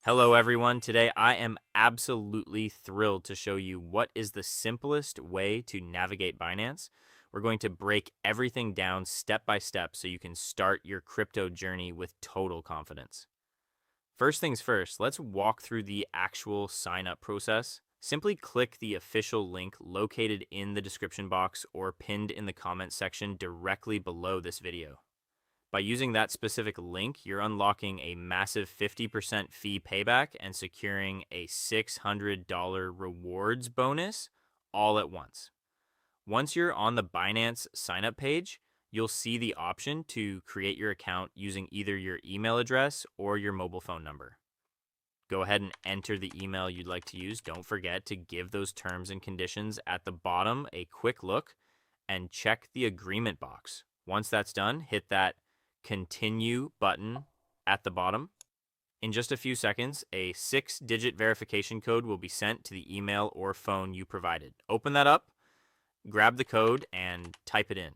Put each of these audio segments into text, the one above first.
Hello, everyone. Today, I am absolutely thrilled to show you what is the simplest way to navigate Binance. We're going to break everything down step by step so you can start your crypto journey with total confidence. First things first, let's walk through the actual sign up process. Simply click the official link located in the description box or pinned in the comments section directly below this video. By using that specific link, you're unlocking a massive 50% fee payback and securing a $600 rewards bonus all at once. Once you're on the Binance signup page, you'll see the option to create your account using either your email address or your mobile phone number. Go ahead and enter the email you'd like to use. Don't forget to give those terms and conditions at the bottom a quick look and check the agreement box. Once that's done, hit that continue button at the bottom. In just a few seconds, a 6-digit verification code will be sent to the email or phone you provided. Open that up, grab the code, and type it in.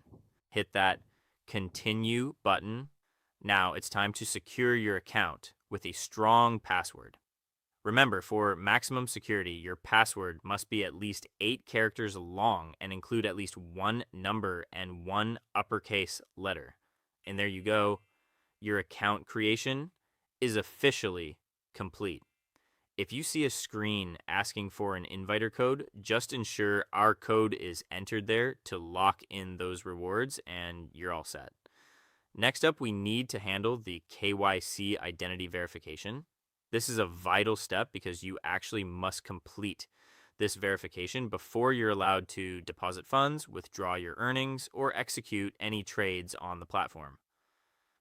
Hit that continue button. Now it's time to secure your account with a strong password. Remember, for maximum security, your password must be at least 8 characters long and include at least one number and one uppercase letter. And there you go. Your account creation is officially complete. If you see a screen asking for an inviter code, just ensure our code is entered there to lock in those rewards and you're all set. Next up, we need to handle the KYC identity verification. This is a vital step because you actually must complete this verification before you're allowed to deposit funds, withdraw your earnings, or execute any trades on the platform.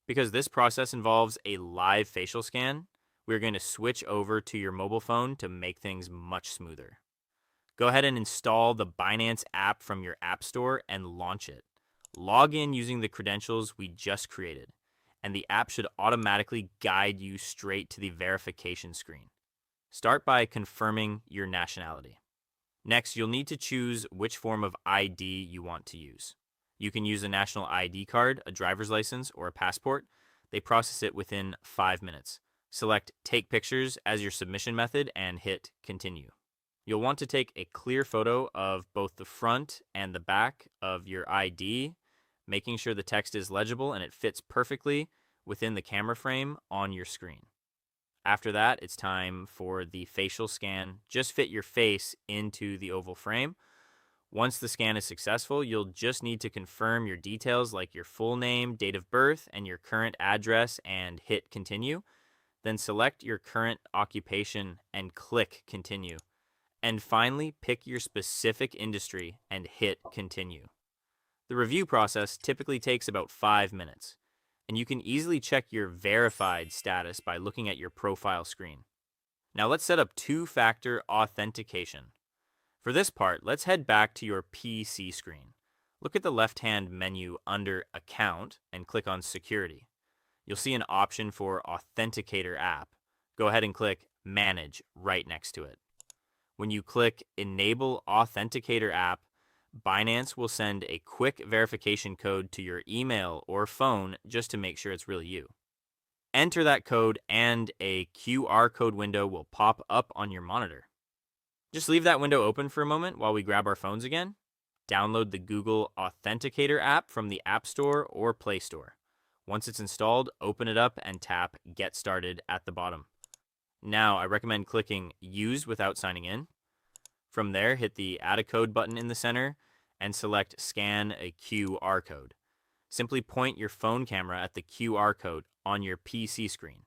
Because this process involves a live facial scan, we're going to switch over to your mobile phone to make things much smoother. Go ahead and install the Binance app from your app store and launch it. Log in using the credentials we just created, and the app should automatically guide you straight to the verification screen. Start by confirming your nationality. Next, you'll need to choose which form of ID you want to use. You can use a national ID card, a driver's license, or a passport. They process it within 5 minutes. Select Take Pictures as your submission method and hit Continue. You'll want to take a clear photo of both the front and the back of your ID, making sure the text is legible and it fits perfectly within the camera frame on your screen. After that, it's time for the facial scan. Just fit your face into the oval frame. Once the scan is successful, you'll just need to confirm your details like your full name, date of birth, and your current address and hit Continue. Then select your current occupation and click Continue. And finally, pick your specific industry and hit Continue. The review process typically takes about 5 minutes, and you can easily check your verified status by looking at your profile screen. Now let's set up two-factor authentication. For this part, let's head back to your PC screen. Look at the left-hand menu under Account and click on Security. You'll see an option for Authenticator app. Go ahead and click Manage right next to it. When you click Enable Authenticator app, Binance will send a quick verification code to your email or phone just to make sure it's really you. Enter that code and a QR code window will pop up on your monitor. Just leave that window open for a moment while we grab our phones again. Download the Google Authenticator app from the App Store or Play Store. Once it's installed, open it up and tap Get Started at the bottom. Now, I recommend clicking Use without signing in. From there, hit the Add a Code button in the center and select Scan a QR code. Simply point your phone camera at the QR code on your PC screen.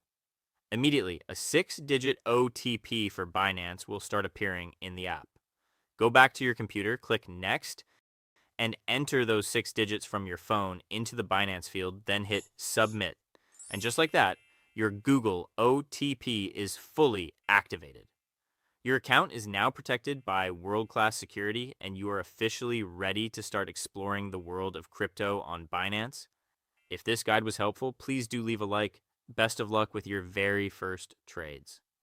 Immediately, a 6-digit OTP for Binance will start appearing in the app. Go back to your computer, click Next, and enter those 6 digits from your phone into the Binance field, then hit Submit. And just like that, your Google OTP is fully activated. Your account is now protected by world-class security, and you are officially ready to start exploring the world of crypto on Binance. If this guide was helpful, please do leave a like. Best of luck with your very first trades.